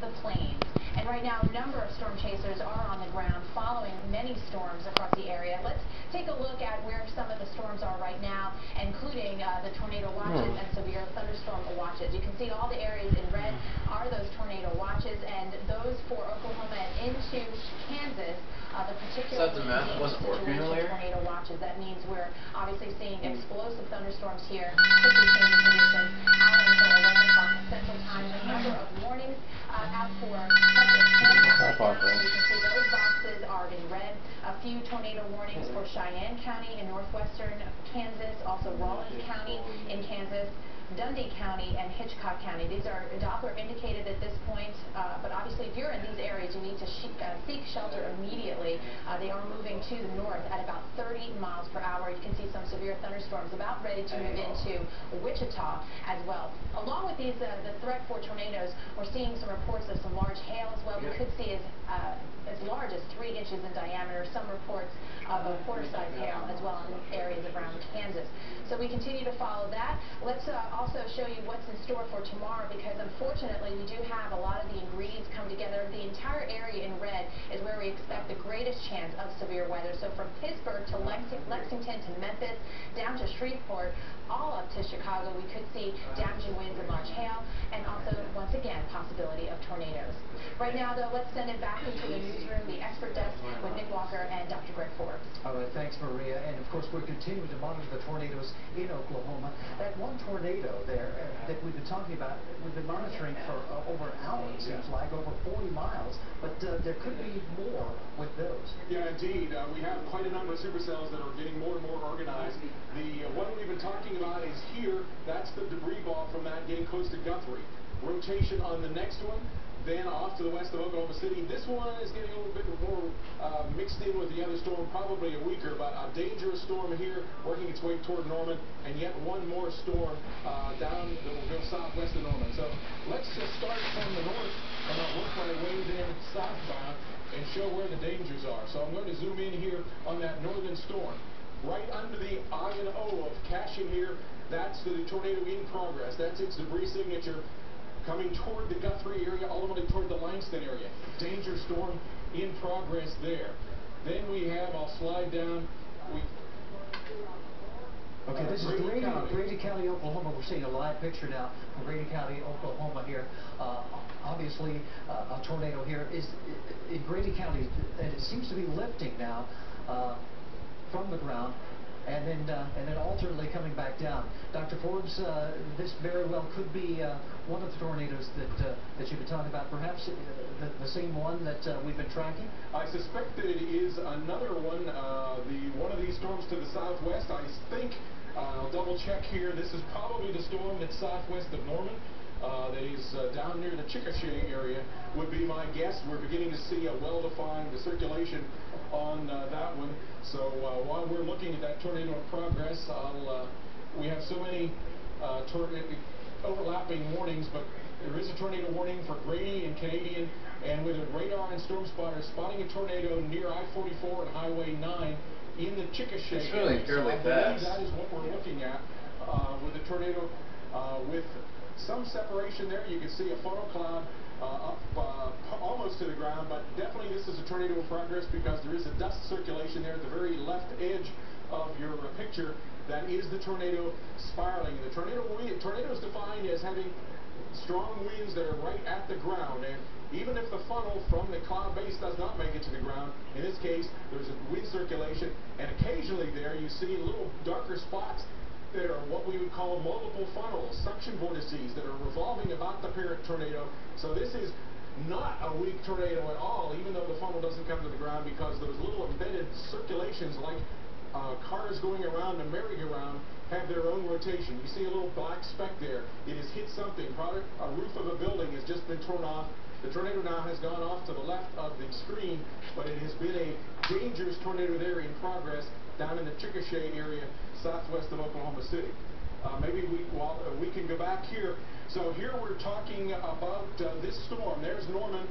the plains. And right now, a number of storm chasers are on the ground following many storms across the area. Let's take a look at where some of the storms are right now, including the tornado watches and severe thunderstorm watches. You can see all the areas in red are those tornado watches, and those for Oklahoma and into Kansas, the particular tornado watches. That means we're obviously seeing explosive thunderstorms here, quickly changing conditions out until 11 o'clock Central Time. A number of warnings out for Kansas right now. You can see those boxes are in red. A few tornado warnings for Cheyenne County in northwestern Kansas, also Rawlins County in Kansas, Dundee County, and Hitchcock County. These are Doppler indicated at this point, but obviously if you're in these areas, you need to seek shelter immediately. They are moving to the north at about 30 miles per hour. You can see some severe thunderstorms about ready to move into Wichita as well. Along with these, the threat for tornadoes, we're seeing some reports of some large hail as well. We could see as large as 3 inches in diameter. Some reports of a quarter-size hail as well in areas around Kansas. So we continue to follow that. Let's also show you what's in store for tomorrow, because unfortunately we do have a lot of the ingredients come together. The entire area in red is where we expect the greatest chance of severe weather. So from Pittsburgh to Lexington to Memphis, down to Shreveport, all up to Chicago, we could see damaging winds and large hail, and also, once again, possibility of tornadoes. Right now, though, let's send it back into the newsroom, the expert desk, with Nick Walker and Dr. Greg Forbes. All right, thanks, Maria. And of course, we're continuing to monitor the tornadoes in Oklahoma. That one tornado there that we've been talking about, we've been monitoring for over an hour, it seems like, over 40 miles. But there could be more with those. Yeah, indeed. We have quite a number of supercells that are getting more and more organized. The one we've been talking about is here. That's the debris ball from that getting close to Guthrie. Rotation on the next one, then off to the west of Oklahoma City. This one is getting a little bit more mixed in with the other storm, probably a weaker, but a dangerous storm here, working its way toward Norman, and yet one more storm down that will go southwest of Norman. So let's just start from the north, and I'll work my way then southbound and show where the dangers are. So I'm going to zoom in here on that northern storm. Right under the I and O of Cashion here, that's the tornado in progress. That's its debris signature coming toward the Guthrie area, ultimately toward the Langston area. Danger storm in progress there. Then we have, I'll slide down, okay, this is Grady County, Oklahoma. We're seeing a live picture now from Grady County, Oklahoma here. Obviously, a tornado here is in Grady County, and it seems to be lifting now from the ground, and then alternately coming back down. Dr. Forbes, this very well could be one of the tornadoes that you've been talking about, perhaps the same one that we've been tracking? I suspect that it is another one, one of these storms to the southwest. I think, I'll double check here, this is probably the storm that's southwest of Norman. That is down near the Chickasha area would be my guess. We're beginning to see a well-defined circulation on that one. So while we're looking at that tornado in progress, we have so many overlapping warnings, but there is a tornado warning for Grady and Canadian, and with a radar and storm spotter spotting a tornado near I-44 and Highway 9 in the Chickasha area. It's really fairly fast. That is what we're looking at with the tornado with some separation there. You can see a funnel cloud up almost to the ground, but definitely this is a tornado in progress because there is a dust circulation there at the very left edge of your picture. That is the tornado spiraling. The tornado is defined as having strong winds that are right at the ground, and even if the funnel from the cloud base does not make it to the ground, in this case there's a wind circulation, and occasionally there you see little darker spots that are what we would call multiple funnels, suction vortices that are revolving about the parent tornado. So this is not a weak tornado at all, even though the funnel doesn't come to the ground, because those little embedded circulations, like cars going around a merry-go-round, have their own rotation. You see a little black speck there. It has hit something. A roof of a building has just been torn off. The tornado now has gone off to the left of the screen, but it has been a dangerous tornado there in progress down in the Chickasha area, southwest of Oklahoma City. Maybe we can go back here. So here we're talking about this storm. There's Norman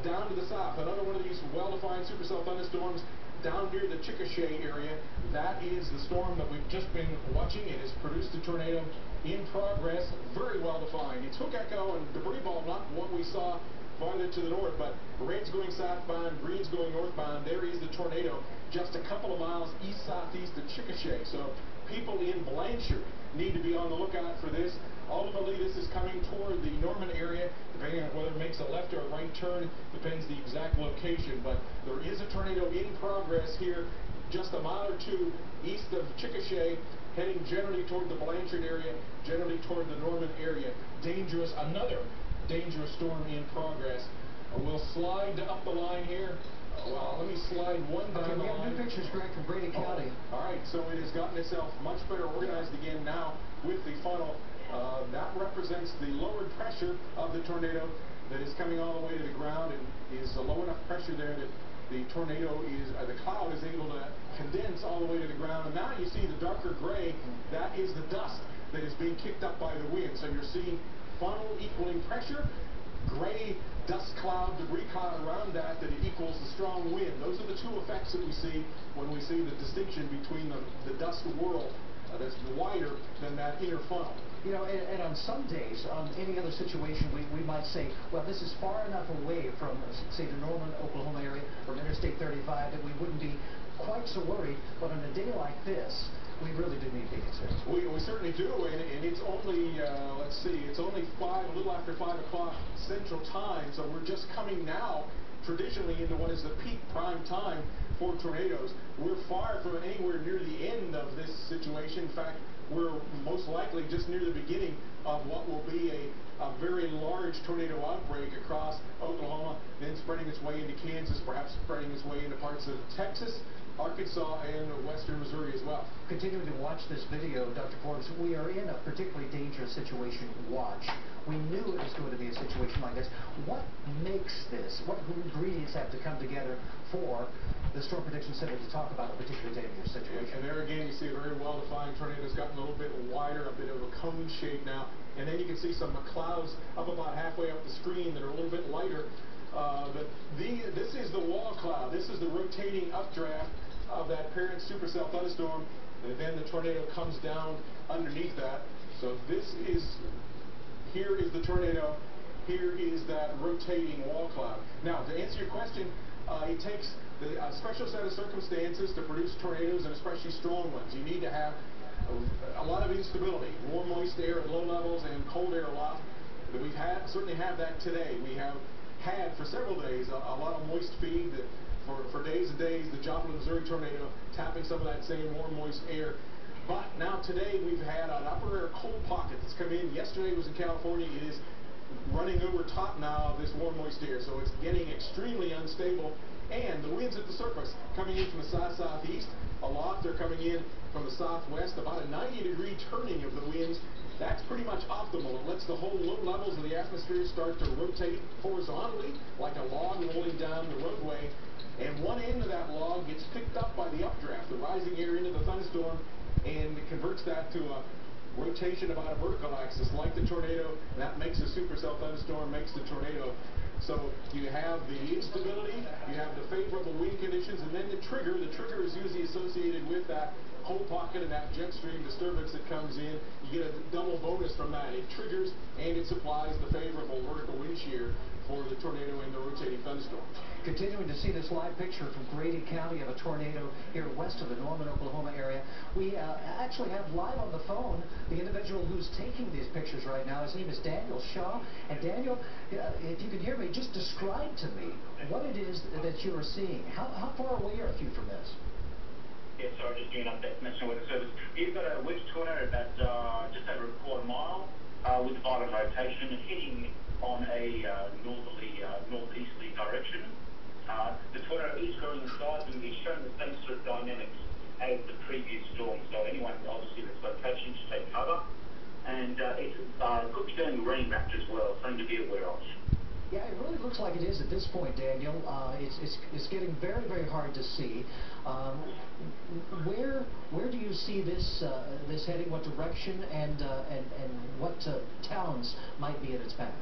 down to the south. Another one of these well-defined supercell thunderstorms down near the Chickasha area. That is the storm that we've just been watching. It has produced a tornado in progress, very well defined. It's hook echo and debris ball, not what we saw farther to the north, but red's going southbound, green's going northbound. There is the tornado just a couple of miles east-southeast of Chickasha. So people in Blanchard need to be on the lookout for this. Ultimately, this is coming toward the Norman area, depending on whether it makes a left or a right turn, depends the exact location. But there is a tornado in progress here, just a mile or two east of Chickasha, heading generally toward the Blanchard area, generally toward the Norman area. Dangerous, another dangerous storm in progress. We'll slide up the line here. Well, let me slide one down the line. We have new pictures, Greg, from Brady County. All right, so it has gotten itself much better organized again now with the funnel. That represents the lowered pressure of the tornado that is coming all the way to the ground, and is a low enough pressure there that the tornado is, the cloud is able to condense all the way to the ground. And now you see the darker gray, that is the dust that is being kicked up by the wind. So you're seeing funnel equaling pressure, gray dust cloud, debris cloud around that equals the strong wind. Those are the two effects that we see when we see the distinction between the dust world that's wider than that inner funnel. You know, and on some days, on any other situation, we might say, well, this is far enough away from, say, the Norman, Oklahoma area, from Interstate 35, that we wouldn't be quite so worried. But on a day like this, we really do need to be concerned. We certainly do, and it's only, let's see, it's only a little after 5 o'clock Central Time, so we're just coming now, traditionally, into what is the peak prime time for tornadoes. We're far from anywhere near the end of this situation. In fact, we're most likely just near the beginning of what will be a very large tornado outbreak across Oklahoma, then spreading its way into Kansas, perhaps spreading its way into parts of Texas, Arkansas, and western Missouri as well. Continuing to watch this video, Dr. Forbes, we are in a particularly dangerous situation. Watch. We knew it was going to be a situation like this. What makes this? What ingredients have to come together for the Storm Prediction Center to talk about a particularly dangerous situation? And there again, you see a very well-defined tornado. It's gotten a little bit wider, a bit of a cone shape now. And then you can see some clouds up about halfway up the screen that are a little bit lighter. This is the wall cloud. This is the rotating updraft of that parent supercell thunderstorm, and then the tornado comes down underneath that. So here is the tornado, here is that rotating wall cloud. Now, to answer your question, it takes a special set of circumstances to produce tornadoes, and especially strong ones. You need to have a lot of instability, warm, moist air at low levels and cold air aloft. We certainly have that today. We have had for several days a lot of moist feed that for days and days, the Joplin, Missouri tornado tapping some of that same warm, moist air. But now today we've had an upper air cold pocket that's come in. Yesterday it was in California. It is running over top now of this warm, moist air. So it's getting extremely unstable. And the winds at the surface coming in from the south-southeast. Aloft they're coming in from the southwest. About a 90-degree turning of the winds. That's pretty much optimal. It lets the whole low levels of the atmosphere start to rotate horizontally like a log rolling down the roadway. And one end of that log gets picked up by the updraft, the rising air into the thunderstorm, and it converts that to a rotation about a vertical axis like the tornado. That makes a supercell thunderstorm, makes the tornado. So you have the instability, you have the favorable wind conditions, and then the trigger. The trigger is usually associated with that cold pocket and that jet stream disturbance that comes in. You get a double bonus from that. It triggers and it supplies the favorable vertical wind shear for the tornado and the rotating thunderstorm. Continuing to see this live picture from Grady County of a tornado here west of the Norman, Oklahoma area. We actually have live on the phone the individual who's taking these pictures right now. His name is Daniel Shaw. And Daniel, if you can hear me, just describe to me what it is that you are seeing. How far away are you from this? Yeah, sorry, just doing an update from National Weather Service. You've got a wedge tornado about just over a quarter mile with violent rotation and heading on a northeasterly direction. The tornado is growing in size and is showing the same sort of dynamics as the previous storm. So anyone, obviously, that's location should take cover. And it could be doing rain wrapped as well, something to be aware of. Yeah, it really looks like it is at this point, Daniel. It's getting very, very hard to see. Where do you see this heading? What direction and what towns might be in its path?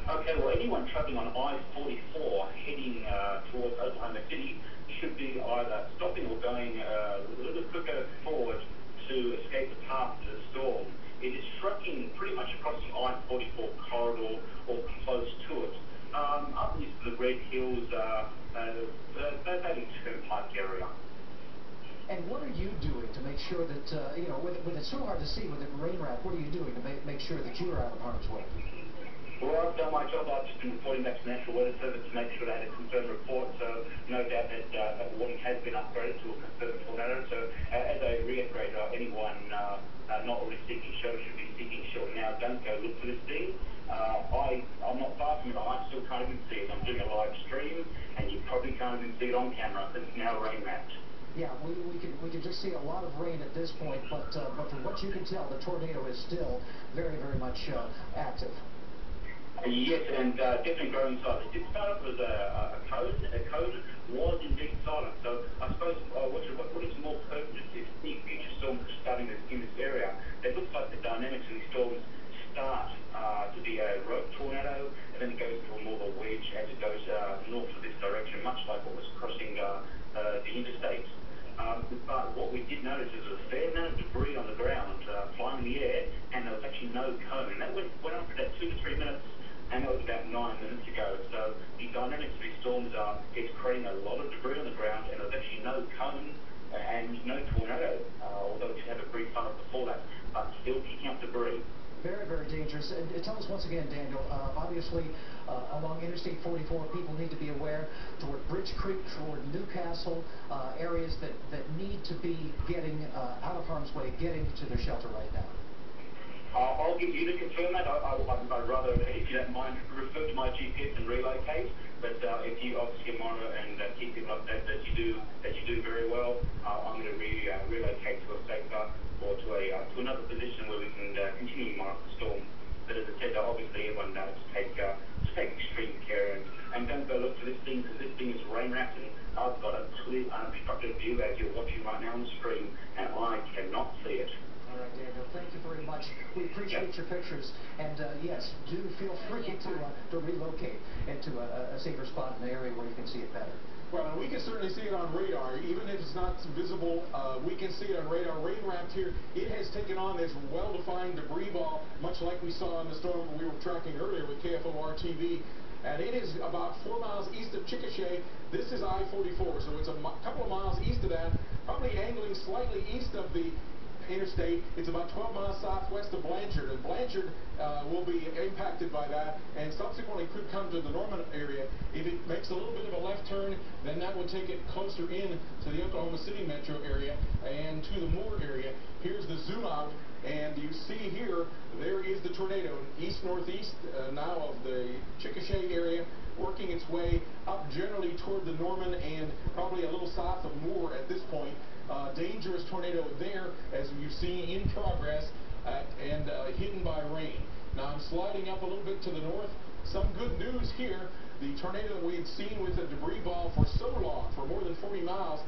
Okay, well, anyone traveling on I-44 heading towards Oklahoma City should be either stopping or going a little bit quicker forward to escape the path of the storm. It is trucking pretty much across the I-44 corridor or close to it. Red Hills, that Eastern Park area. And what are you doing to make sure that, you know, with it's so hard to see with the rain wrap, what are you doing to make sure that you are out of harm's way? Well, I've done my job. I've just been reporting back to the National Weather Service to make sure they had a confirmed report. So no doubt that that warning has been upgraded to a confirmed tornado. So as I reiterate, anyone not already seeking shelter should be seeking shelter now. Don't go look for this thing. I'm not far from it. I still can't even see it. I'm doing a live stream, and you probably can't even see it on camera because it's now rain wrapped. Yeah, we can just see a lot of rain at this point, but from what you can tell, the tornado is still very, very much active. Yes, and definitely growing silent. It did start off as a code. A code was indeed silent. So I suppose what is more pertinent is the future storms starting in this area. It looks like the dynamics of these storms start to be a rogue tornado, and then it goes to a more of a wedge as it goes north of this direction, much like what was crossing the interstate. But what we did notice is a fair amount of debris on the ground flying in the air, and there was actually no cone. And that went on for about 2 to 3 minutes. And that was about 9 minutes ago. So the dynamics of these storms it's creating a lot of debris on the ground, and there's actually no cone and no tornado, although we had a brief fire before that, but still kicking up debris. Very, very dangerous. And tell us once again, Daniel, obviously along Interstate 44, people need to be aware toward Bridge Creek, toward Newcastle, areas that need to be getting out of harm's way, getting to their shelter right now. I'll get you to confirm that. I'd rather, if you don't mind, refer to my GPS and relocate. But if you obviously monitor and keep people updated that you do very well, I'm going to relocate to a safer or to another position where we can continue to monitor the storm. But as I said, obviously everyone knows to take extreme care and don't go look for this thing, because this thing is rain wrapped, and I've got a clear, unobstructed view as you're watching right now on the screen, and I cannot see it. All right, Daniel, thank you very much. We appreciate your pictures, and yes, do feel free to relocate into a safer spot in the area where you can see it better. Well, and we can certainly see it on radar. Even if it's not visible, we can see it on radar. Rain wrapped here, it has taken on this well-defined debris ball, much like we saw in the storm we were tracking earlier with KFOR TV. And it is about 4 miles east of Chickasha. This is I-44, so it's a couple of miles east of that, probably angling slightly east of the interstate. It's about 12 miles southwest of Blanchard, and Blanchard will be impacted by that and subsequently could come to the Norman area. If it makes a little bit of a left turn, then that would take it closer in to the Oklahoma City metro area and to the Moore area. Here's the zoom out, and you see here, there is the tornado, east-northeast now of the Chickasha area, working its way up generally toward the Norman and probably a little south of Moore at this point. Dangerous tornado there, as you've seen in progress, and hidden by rain. Now I'm sliding up a little bit to the north. Some good news here. The tornado that we had seen with the debris ball for so long, for more than 40 miles,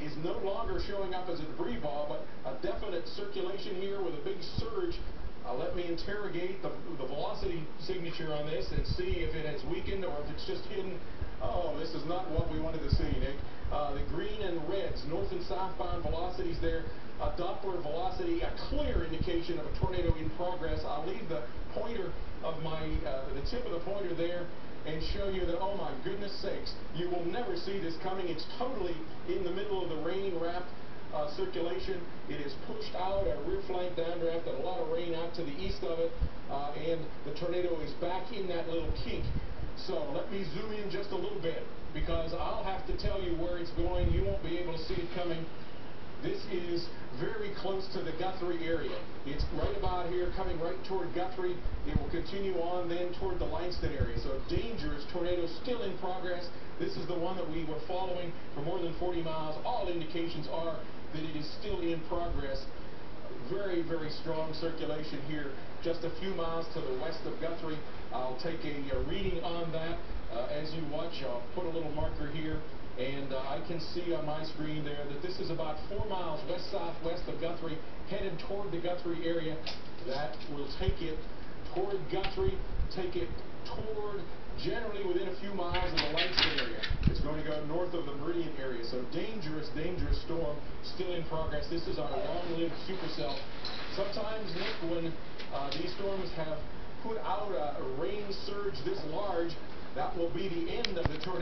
is no longer showing up as a debris ball, but a definite circulation here with a big surge. Let me interrogate the velocity signature on this and see if it has weakened or if it's just hidden. Oh, this is not what we wanted to see, Nick. The green and reds, north and southbound velocities there, a Doppler velocity, a clear indication of a tornado in progress. I'll leave the pointer of the tip of the pointer there and show you that, oh my goodness sakes, you will never see this coming. It's totally in the middle of the rain-wrapped circulation. It is pushed out, a rear flank downdraft, and a lot of rain out to the east of it, and the tornado is back in that little kink. So let me zoom in just a little bit, because I'll have to tell you where it's going. You won't be able to see it coming. This is very close to the Guthrie area. It's right about here, coming right toward Guthrie. It will continue on then toward the Langston area. So dangerous tornado still in progress. This is the one that we were following for more than 40 miles. All indications are that it is still in progress. Very, very strong circulation here, just a few miles to the west of Guthrie. I'll take a reading on that as you watch. I'll put a little marker here, and I can see on my screen there that this is about 4 miles west-southwest of Guthrie, headed toward the Guthrie area. That will take it toward Guthrie, take it toward generally within a few miles of the Langston area. It's going to go north of the Meridian area. So dangerous, dangerous storm still in progress. This is our long-lived supercell. Sometimes, Nick, when these storms have put out a rain surge this large, that will be the end of the tornado.